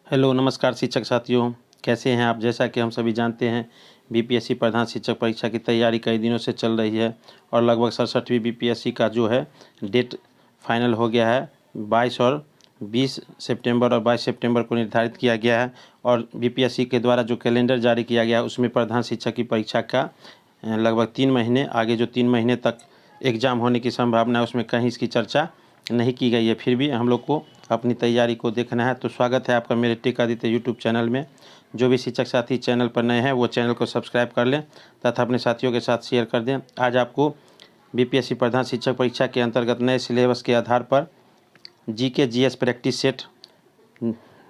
Hello नमस्कार शिक्षक साथियों, कैसे हैं आप। जैसा कि हम सभी जानते हैं बीपीएससी प्रधान शिक्षक परीक्षा की तैयारी कई दिनों से चल रही है और लगभग 67वीं बीपीएससी का जो है डेट फाइनल हो गया है। 22 और 20 सितंबर और 22 सितंबर को निर्धारित किया गया है और बीपीएससी के द्वारा जो कैलेंडर जारी किया गया है उसमें प्रधान शिक्षक की परीक्षा का लगभग 3 महीने आगे जो 3 महीने तक एग्ज़ाम होने की संभावना है उसमें कहीं इसकी चर्चा नहीं की गई है। फिर भी हम लोग को अपनी तैयारी को देखना है। तो स्वागत है आपका मेरे टेक आदित्य यूट्यूब चैनल में। जो भी शिक्षक साथी चैनल पर नए हैं वो चैनल को सब्सक्राइब कर लें तथा अपने साथियों के साथ शेयर कर दें। आज आपको बीपीएससी प्रधान शिक्षक परीक्षा के अंतर्गत नए सिलेबस के आधार पर जीके जीएस प्रैक्टिस सेट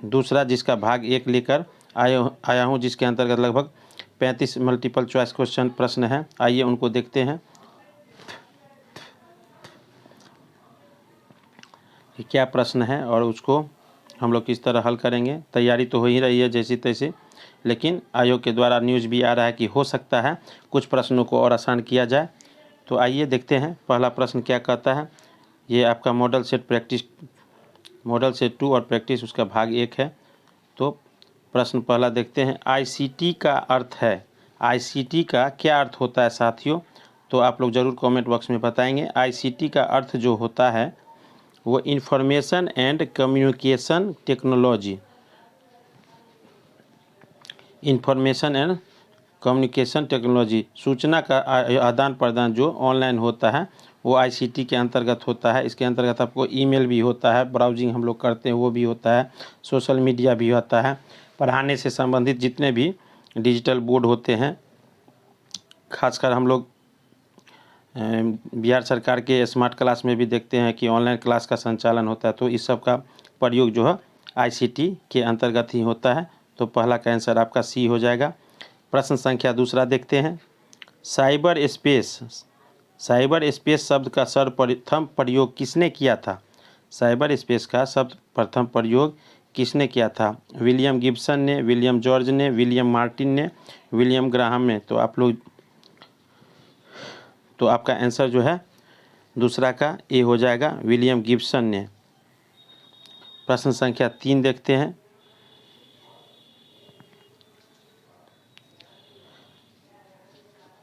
दूसरा जिसका भाग 1 लेकर आया हूँ, जिसके अंतर्गत लगभग 35 मल्टीपल चॉइस क्वेश्चन प्रश्न हैं। आइए उनको देखते हैं कि क्या प्रश्न है और उसको हम लोग किस तरह हल करेंगे। तैयारी तो हो ही रही है जैसी तैसे, लेकिन आयोग के द्वारा न्यूज़ भी आ रहा है कि हो सकता है कुछ प्रश्नों को और आसान किया जाए। तो आइए देखते हैं पहला प्रश्न क्या कहता है। ये आपका मॉडल सेट 2 और प्रैक्टिस उसका भाग 1 है। तो प्रश्न पहला देखते हैं। आईसीटी का अर्थ है, आईसीटी का क्या अर्थ होता है साथियों। तो आप लोग ज़रूर कमेंट बॉक्स में बताएंगे। आईसीटी का अर्थ जो होता है वो information and communication technology, information and communication technology, सूचना का आदान प्रदान जो ऑनलाइन होता है वो आईसीटी के अंतर्गत होता है। इसके अंतर्गत आपको ईमेल भी होता है, ब्राउजिंग हम लोग करते हैं वो भी होता है, सोशल मीडिया भी होता है। पढ़ाने से संबंधित जितने भी डिजिटल बोर्ड होते हैं, खासकर हम लोग बिहार सरकार के स्मार्ट क्लास में भी देखते हैं कि ऑनलाइन क्लास का संचालन होता है। तो इस सब का प्रयोग जो है आईसीटी के अंतर्गत ही होता है। तो पहला का आंसर आपका सी हो जाएगा। प्रश्न संख्या दूसरा देखते हैं। साइबर स्पेस शब्द का सर्वप्रथम प्रयोग किसने किया था। साइबर स्पेस का शब्द प्रथम प्रयोग किसने किया था। विलियम गिब्सन ने, विलियम जॉर्ज ने, विलियम मार्टिन ने, विलियम ग्राहम ने। तो आपका आंसर जो है दूसरा का ए हो जाएगा, विलियम गिब्सन ने। प्रश्न संख्या 3 देखते हैं।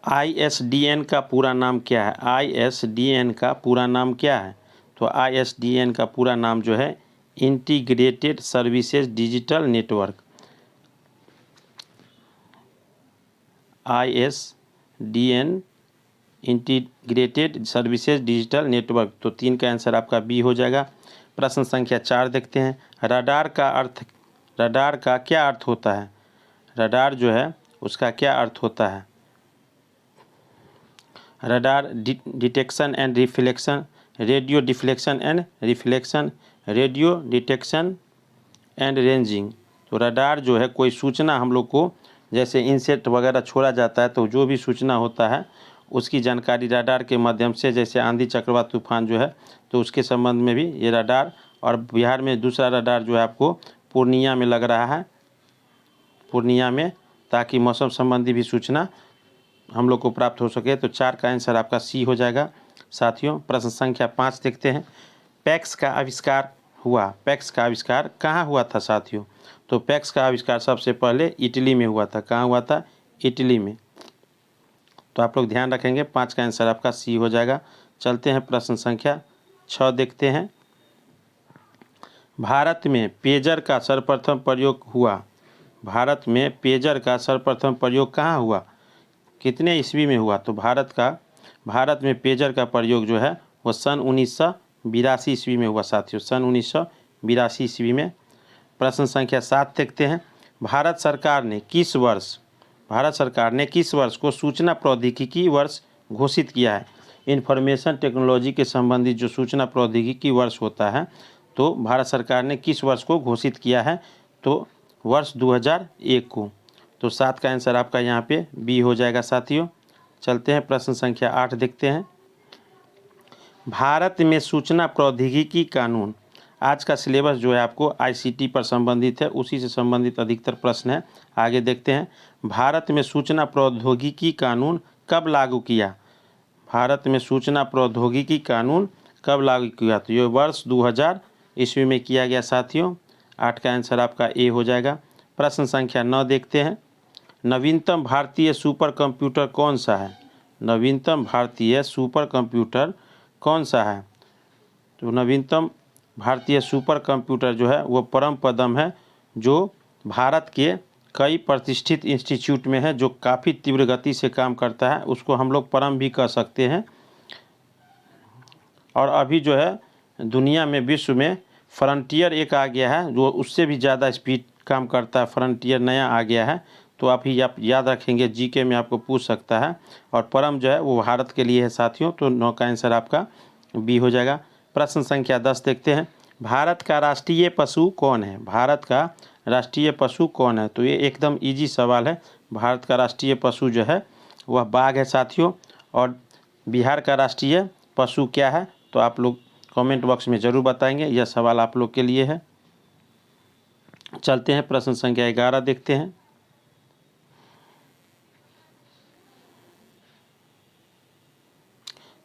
आईएसडीएन का पूरा नाम क्या है। आईएसडीएन का पूरा नाम क्या है। तो आईएसडीएन का पूरा नाम जो है integrated services digital network. ISDN integrated services digital network. तो 3 का आंसर आपका बी हो जाएगा। प्रश्न संख्या 4 देखते हैं। रडार का क्या अर्थ होता है। रडार जो है उसका क्या अर्थ होता है। Radar detection and reflection, radio deflection and reflection, radio detection and ranging. तो रडार जो है कोई सूचना हम लोग को, जैसे इंसेक्ट वगैरह छोड़ा जाता है तो जो भी सूचना होता है उसकी जानकारी रडार के माध्यम से, जैसे आंधी चक्रवात तूफान जो है तो उसके संबंध में भी ये रडार। और बिहार में दूसरा रडार जो है आपको पूर्णिया में लग रहा है, पूर्णिया में, ताकि मौसम संबंधी भी सूचना हम लोग को प्राप्त हो सके। तो 4 का आंसर आपका सी हो जाएगा साथियों। प्रश्न संख्या 5 देखते हैं। पैक्स का आविष्कार कहाँ हुआ था साथियों। तो पैक्स का आविष्कार सबसे पहले इटली में हुआ था। कहाँ हुआ था, इटली में। तो आप लोग ध्यान रखेंगे, 5 का आंसर आपका सी हो जाएगा। चलते हैं प्रश्न संख्या 6 देखते हैं। भारत में पेजर का सर्वप्रथम प्रयोग हुआ। भारत में पेजर का सर्वप्रथम प्रयोग कहाँ हुआ, कितने ईस्वी में हुआ। तो भारत में पेजर का प्रयोग जो है वो सन 1982 ईस्वी में हुआ साथियों, सन 1982 ईस्वी में। प्रश्न संख्या 7 देखते हैं। भारत सरकार ने किस वर्ष को सूचना प्रौद्योगिकी वर्ष घोषित किया है। इंफॉर्मेशन टेक्नोलॉजी के संबंधित जो सूचना प्रौद्योगिकी वर्ष होता है तो भारत सरकार ने किस वर्ष को घोषित किया है। तो वर्ष 2001 को। तो 7 का आंसर आपका यहाँ पे बी हो जाएगा साथियों। चलते हैं प्रश्न संख्या 8 देखते हैं। भारत में सूचना प्रौद्योगिकी कानून, आज का सिलेबस जो है आपको आईसीटी पर संबंधित है, उसी से संबंधित अधिकतर प्रश्न है। आगे देखते हैं। भारत में सूचना प्रौद्योगिकी कानून कब लागू किया। भारत में सूचना प्रौद्योगिकी कानून कब लागू किया। तो ये वर्ष 2000 ईस्वी में किया गया साथियों। 8 का आंसर आपका ए हो जाएगा। प्रश्न संख्या 9 देखते हैं। नवीनतम भारतीय सुपर कंप्यूटर कौन सा है? नवीनतम भारतीय सुपर कंप्यूटर कौन सा है? तो नवीनतम भारतीय सुपर कंप्यूटर जो है वो परम पदम है, जो भारत के कई प्रतिष्ठित इंस्टीट्यूट में है, जो काफ़ी तीव्र गति से काम करता है। उसको हम लोग परम भी कह सकते हैं। और अभी जो है दुनिया में, विश्व में फ्रंटियर एक आ गया है जो उससे भी ज़्यादा स्पीड काम करता है। फ्रंटियर नया आ गया है, तो आप याद रखेंगे, जीके में आपको पूछ सकता है। और परम जो है वो भारत के लिए है साथियों। तो 9 का आंसर आपका बी हो जाएगा। प्रश्न संख्या 10 देखते हैं। भारत का राष्ट्रीय पशु कौन है? भारत का राष्ट्रीय पशु कौन है? तो ये एकदम इजी सवाल है। भारत का राष्ट्रीय पशु जो है वह बाघ है साथियों। और बिहार का राष्ट्रीय पशु क्या है? तो आप लोग कमेंट बॉक्स में ज़रूर बताएंगे। यह सवाल आप लोग के लिए है। चलते हैं प्रश्न संख्या 11 देखते हैं।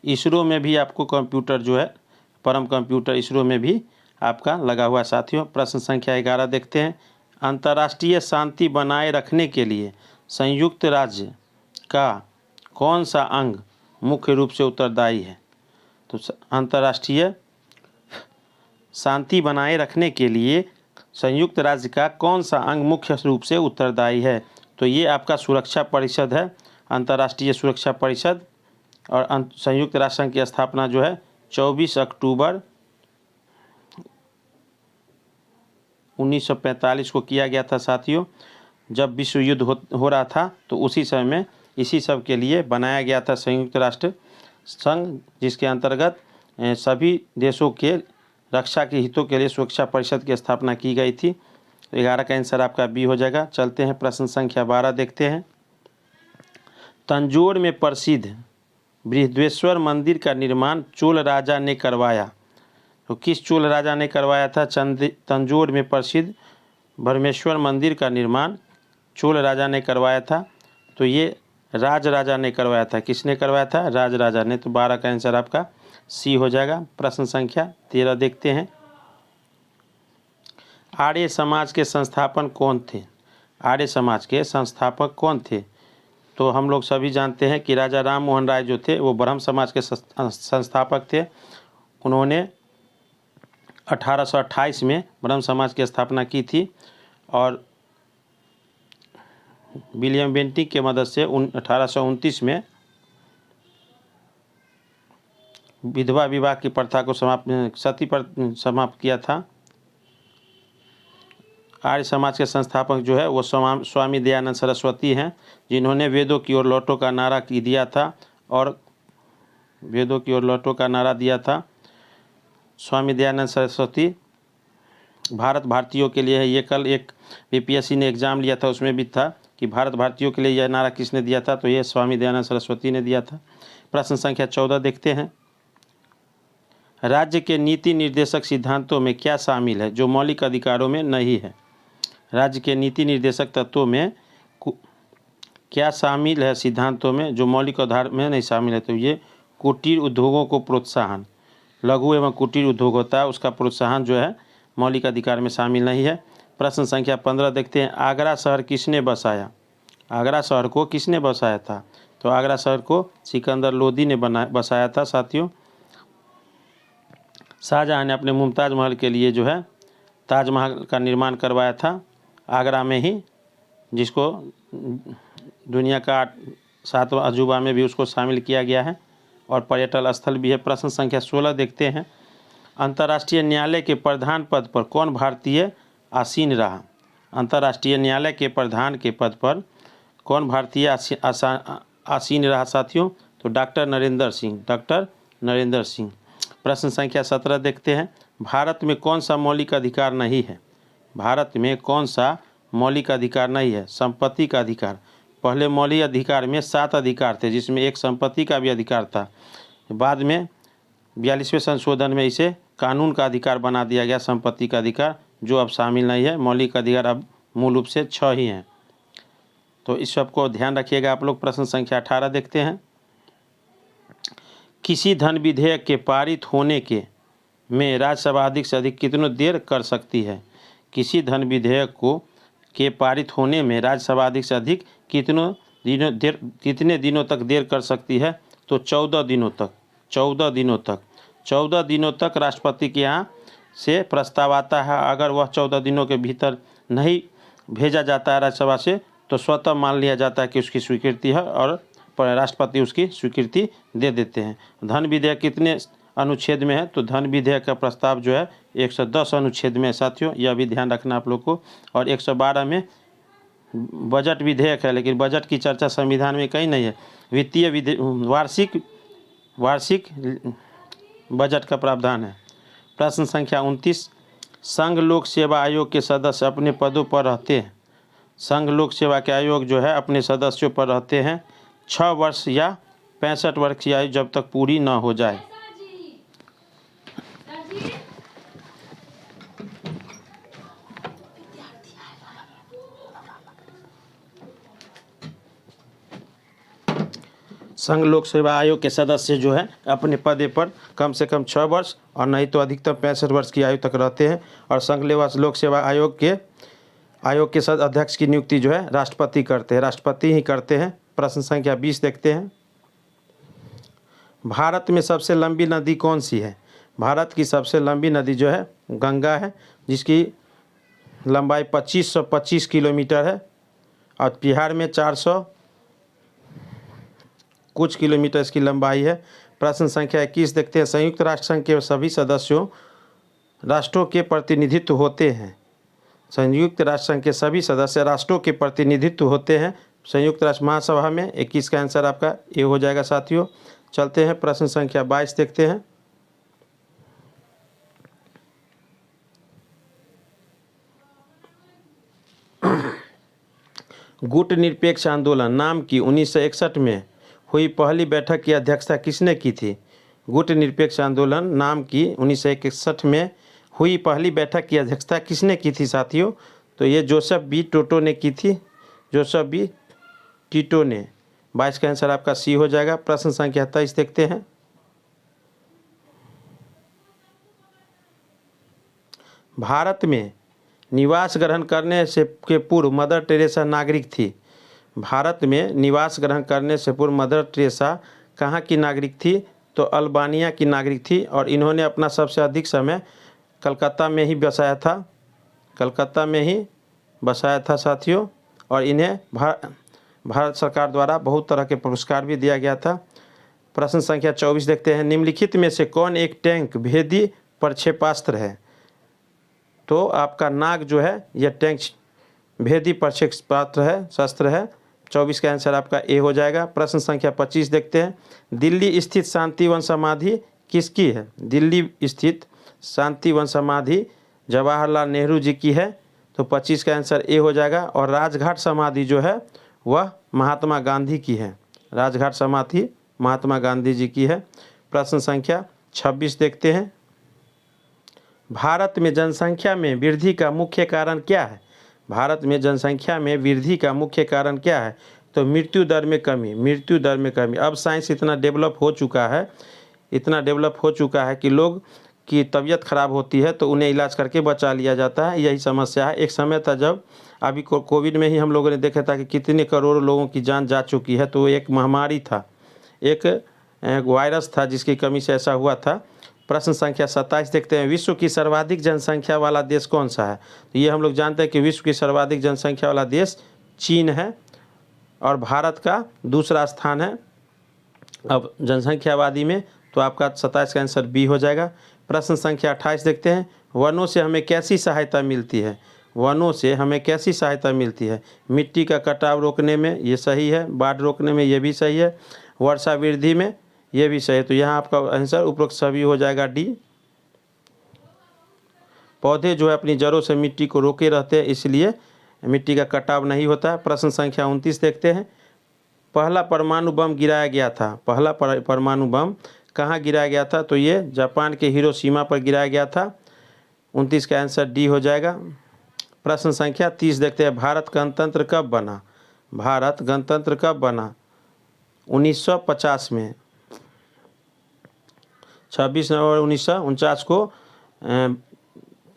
इसरो में भी आपको कंप्यूटर जो है, परम कंप्यूटर इसरो में भी आपका लगा हुआ है साथियों। प्रश्न संख्या 11 देखते हैं। अंतर्राष्ट्रीय शांति बनाए रखने के लिए संयुक्त राज्य का कौन सा अंग मुख्य रूप से उत्तरदायी है? तो अंतर्राष्ट्रीय शांति बनाए रखने के लिए संयुक्त राज्य का कौन सा अंग मुख्य रूप से उत्तरदायी है? तो ये आपका सुरक्षा परिषद है, अंतर्राष्ट्रीय सुरक्षा परिषद। और संयुक्त राष्ट्र संघ की स्थापना जो है 24 अक्टूबर 1945 को किया गया था साथियों। जब विश्व युद्ध हो रहा था तो उसी समय में इसी सब के लिए बनाया गया था संयुक्त राष्ट्र संघ, जिसके अंतर्गत सभी देशों के रक्षा के हितों के लिए सुरक्षा परिषद की स्थापना की गई थी। 11 का आंसर आपका बी हो जाएगा। चलते हैं प्रश्न संख्या 12 देखते हैं। तंजौर में प्रसिद्ध बृहदेश्वर मंदिर का निर्माण चोल राजा ने करवाया। तो किस चोल राजा ने करवाया था? तंजौर में प्रसिद्ध ब्रह्मेश्वर मंदिर का निर्माण चोल राजा ने करवाया था। तो ये राज राजा ने करवाया था। किसने करवाया था? राज राजा ने। तो 12 का आंसर आपका सी हो जाएगा। प्रश्न संख्या 13 देखते हैं। आर्य समाज के संस्थापक कौन थे? आर्य समाज के संस्थापक कौन थे? तो हम लोग सभी जानते हैं कि राजा राम मोहन राय जो थे वो ब्रह्म समाज के संस्थापक थे। उन्होंने 1828 में ब्रह्म समाज की स्थापना की थी। और विलियम बेंटिक के मदद से 1829 में विधवा विवाह की प्रथा को सती पर समाप्त किया था। आर्य समाज के संस्थापक जो है वो स्वामी दयानंद सरस्वती हैं, जिन्होंने वेदों की ओर लौटो का नारा दिया था। और वेदों की ओर लौटो का नारा दिया था स्वामी दयानंद सरस्वती। भारत भारतीयों के लिए है। ये कल एक बीपीएससी ने एग्ज़ाम लिया था, उसमें भी था कि भारत भारतीयों के लिए यह नारा किसने दिया था? तो ये स्वामी दयानंद सरस्वती ने दिया था। प्रश्न संख्या 14 देखते हैं। राज्य के नीति निर्देशक सिद्धांतों में क्या शामिल है जो मौलिक अधिकारों में नहीं है? राज्य के नीति निर्देशक तत्वों में क्या शामिल है सिद्धांतों में जो मौलिक आधार में नहीं शामिल है? तो ये कुटीर उद्योगों को प्रोत्साहन, लघु एवं कुटीर उद्योग होता है उसका प्रोत्साहन जो है मौलिक अधिकार में शामिल नहीं है। प्रश्न संख्या 15 देखते हैं। आगरा शहर किसने बसाया? आगरा शहर को किसने बसाया था? तो आगरा शहर को सिकंदर लोदी ने बसाया था साथियों। शाहजहाँ ने अपने मुमताज़ महल के लिए जो है ताजमहल का निर्माण करवाया था आगरा में ही, जिसको दुनिया का 7वां अजूबा में भी उसको शामिल किया गया है और पर्यटन स्थल भी है। प्रश्न संख्या 16 देखते हैं। अंतर्राष्ट्रीय न्यायालय के प्रधान पद पर कौन भारतीय आसीन रहा? अंतर्राष्ट्रीय न्यायालय के प्रधान के पद पर कौन भारतीय आसीन रहा साथियों? तो डॉक्टर नरेंद्र सिंह, डॉक्टर नरेंद्र सिंह। प्रश्न संख्या 17 देखते हैं। भारत में कौन सा मौलिक अधिकार नहीं है? भारत में कौन सा मौलिक अधिकार नहीं है? संपत्ति का अधिकार। पहले मौलिक अधिकार में 7 अधिकार थे, जिसमें एक संपत्ति का भी अधिकार था। बाद में 42वें संशोधन में इसे कानून का अधिकार बना दिया गया, संपत्ति का अधिकार, जो अब शामिल नहीं है। मौलिक अधिकार अब मूल रूप से 6 ही हैं। तो इस सब को ध्यान रखिएगा आप लोग। प्रश्न संख्या 18 देखते हैं। किसी धन विधेयक के पारित होने के में राज्यसभा अधिक से अधिक कितनी देर कर सकती है? किसी धन विधेयक को के पारित होने में राज्यसभा अधिक से अधिक कितने दिनों तक देर कर सकती है? तो 14 दिनों तक। 14 दिनों तक राष्ट्रपति के यहाँ से प्रस्ताव आता है। अगर वह 14 दिनों के भीतर नहीं भेजा जाता है राज्यसभा से, तो स्वतः मान लिया जाता है कि उसकी स्वीकृति है और राष्ट्रपति उसकी स्वीकृति दे देते हैं। धन विधेयक कितने अनुच्छेद में है? तो धन विधेयक का प्रस्ताव जो है 110 अनुच्छेद में है साथियों, यह भी ध्यान रखना आप लोग को। और 112 में बजट विधेयक है, लेकिन बजट की चर्चा संविधान में कहीं नहीं है। वित्तीय वार्षिक बजट का प्रावधान है। प्रश्न संख्या 29, संघ लोक सेवा आयोग के सदस्य अपने पदों पर रहते हैं। संघ लोक सेवा के आयोग जो है अपने सदस्यों पर रहते हैं 6 वर्ष या 65 वर्ष की आयु जब तक पूरी न हो जाए। संघ लोक सेवा आयोग के सदस्य जो है अपने पद पर कम से कम 6 वर्ष और नहीं तो अधिकतम 65 वर्ष की आयु तक रहते हैं। और संघ लोक सेवा आयोग के अध्यक्ष की नियुक्ति जो है राष्ट्रपति करते हैं, राष्ट्रपति ही करते हैं। प्रश्न संख्या 20 देखते हैं। भारत में सबसे लंबी नदी कौन सी है? भारत की सबसे लंबी नदी जो है गंगा है, जिसकी लंबाई 2525 किलोमीटर है। और बिहार में 400 कुछ किलोमीटर इसकी लंबाई है। प्रश्न संख्या 21 देखते हैं। संयुक्त राष्ट्र संघ के सभी राष्ट्रों के प्रतिनिधित्व होते हैं। संयुक्त राष्ट्र संघ के सभी सदस्य राष्ट्रों के प्रतिनिधित्व होते हैं संयुक्त राष्ट्र महासभा में। 21 का आंसर आपका ए हो जाएगा साथियों। चलते हैं प्रश्न संख्या 22 देखते हैं। गुट निरपेक्ष आंदोलन नाम की 1961 में हुई पहली बैठक की अध्यक्षता किसने की थी? गुट निरपेक्ष आंदोलन नाम की 1961 में हुई पहली बैठक की अध्यक्षता किसने की थी साथियों? तो ये जोसेफ बी टिटो ने की थी, जोसेफ बी टिटो ने। 22 का आंसर आपका सी हो जाएगा। प्रश्न संख्या 23 देखते हैं। भारत में निवास ग्रहण करने से के पूर्व मदर टेरेसा नागरिक थी। भारत में निवास ग्रहण करने से पूर्व मदर टेरेसा कहाँ की नागरिक थी? तो अल्बानिया की नागरिक थी। और इन्होंने अपना सबसे अधिक समय कलकत्ता में ही बसाया था, कलकत्ता में ही बसाया था साथियों। और इन्हें भारत सरकार द्वारा बहुत तरह के पुरस्कार भी दिया गया था। प्रश्न संख्या 24 देखते हैं। निम्नलिखित में से कौन एक टैंक भेदी प्रक्षेपास्त्र है? तो आपका नाग जो है यह टैंक भेदी प्रक्षेपास्त्र है, शस्त्र है। 24 का आंसर आपका ए हो जाएगा। प्रश्न संख्या 25 देखते हैं। दिल्ली स्थित शांतिवन समाधि किसकी है? दिल्ली स्थित शांतिवन समाधि जवाहरलाल नेहरू जी की है। तो 25 का आंसर ए हो जाएगा। और राजघाट समाधि जो है वह महात्मा गांधी की है। राजघाट समाधि महात्मा गांधी जी की है। प्रश्न संख्या 26 देखते हैं। भारत में जनसंख्या में वृद्धि का मुख्य कारण क्या है? भारत में जनसंख्या में वृद्धि का मुख्य कारण क्या है? तो मृत्यु दर में कमी, मृत्यु दर में कमी। अब साइंस इतना डेवलप हो चुका है, इतना डेवलप हो चुका है कि लोग की तबीयत खराब होती है तो उन्हें इलाज करके बचा लिया जाता है। यही समस्या है। एक समय था जब अभी कोविड में ही हम लोगों ने देखा था कि कितने करोड़ों लोगों की जान जा चुकी है। तो एक महामारी था, एक वायरस था जिसकी कमी से ऐसा हुआ था। प्रश्न संख्या 27 देखते हैं। विश्व की सर्वाधिक जनसंख्या वाला देश कौन सा है? तो ये हम लोग जानते हैं कि विश्व की सर्वाधिक जनसंख्या वाला देश चीन है और भारत का दूसरा स्थान है। अब जनसंख्या आबादी में तो आपका 27 का आंसर बी हो जाएगा। प्रश्न संख्या 28 देखते हैं। वनों से हमें कैसी सहायता मिलती है? वनों से हमें कैसी सहायता मिलती है? मिट्टी का कटाव रोकने में, ये सही है। बाढ़ रोकने में, ये भी सही है। वर्षा वृद्धि में, ये भी सही है। तो यहाँ आपका आंसर उपरोक्त सभी हो जाएगा डी। पौधे जो है अपनी जड़ों से मिट्टी को रोके रहते हैं, इसलिए मिट्टी का कटाव नहीं होता है। प्रश्न संख्या 29 देखते हैं। पहला परमाणु बम गिराया गया था। पहला परमाणु बम कहाँ गिराया गया था? तो ये जापान के हिरोशिमा पर गिराया गया था। 29 का आंसर डी हो जाएगा। प्रश्न संख्या 30 देखते हैं। भारत गणतंत्र कब बना? भारत गणतंत्र कब बना? 1950 में। 26 नवंबर 1949 को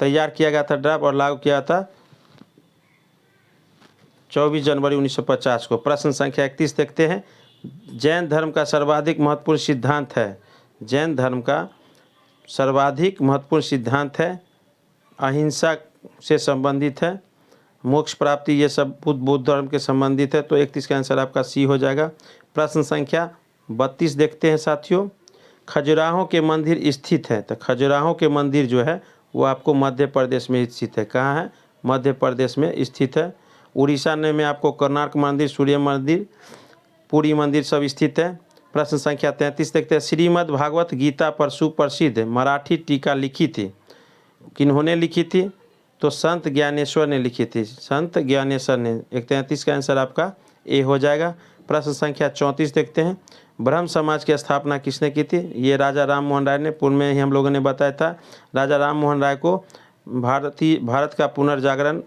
तैयार किया गया था ड्राफ्ट और लागू किया था 24 जनवरी 1950 को। प्रश्न संख्या 31 देखते हैं। जैन धर्म का सर्वाधिक महत्वपूर्ण सिद्धांत है। जैन धर्म का सर्वाधिक महत्वपूर्ण सिद्धांत है, अहिंसा से संबंधित है, मोक्ष प्राप्ति, ये सब बुद्ध धर्म के संबंधित है। तो 31 का आंसर आपका सी हो जाएगा। प्रश्न संख्या 32 देखते हैं साथियों। खजुराहो के मंदिर स्थित है। तो खजुराहो के मंदिर जो है वो आपको मध्य प्रदेश में स्थित है। कहाँ है? मध्य प्रदेश में स्थित है। उड़ीसा में आपको कोणार्क मंदिर, सूर्य मंदिर, पुरी मंदिर सब स्थित है। प्रश्न संख्या 33 देखते हैं। श्रीमद् भागवत गीता पर सुप्रसिद्ध मराठी टीका लिखी थी, किन्होंने लिखी थी? तो संत ज्ञानेश्वर ने लिखी थी। संत ज्ञानेश्वर ने। 33 का आंसर आपका ए हो जाएगा। प्रश्न संख्या 34 देखते हैं। ब्रह्म समाज की स्थापना किसने की थी? ये राजा राम मोहन राय ने। पूर्व में ही हम लोगों ने बताया था, राजा राम मोहन राय को भारत का पुनर्जागरण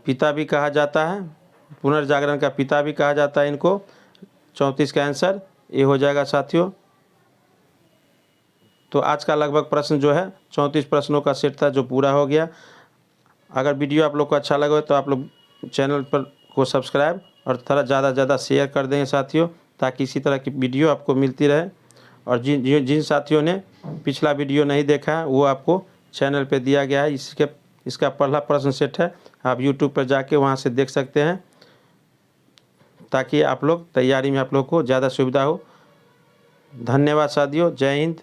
पिता भी कहा जाता है, पुनर्जागरण का पिता भी कहा जाता है इनको। 34 का आंसर ए हो जाएगा साथियों। तो आज का लगभग प्रश्न जो है 34 प्रश्नों का सेट था जो पूरा हो गया। अगर वीडियो आप लोग को अच्छा लगा तो आप लोग चैनल पर को सब्सक्राइब और थोड़ा ज़्यादा से शेयर कर देंगे साथियों, ताकि इसी तरह की वीडियो आपको मिलती रहे। और जिन साथियों ने पिछला वीडियो नहीं देखा है वो आपको चैनल पे दिया गया है। इसका पहला प्रश्न सेट है, आप यूट्यूब पर जाके वहाँ से देख सकते हैं, ताकि आप लोग तैयारी में आप लोग को ज़्यादा सुविधा हो। धन्यवाद साथियों। जय हिंद।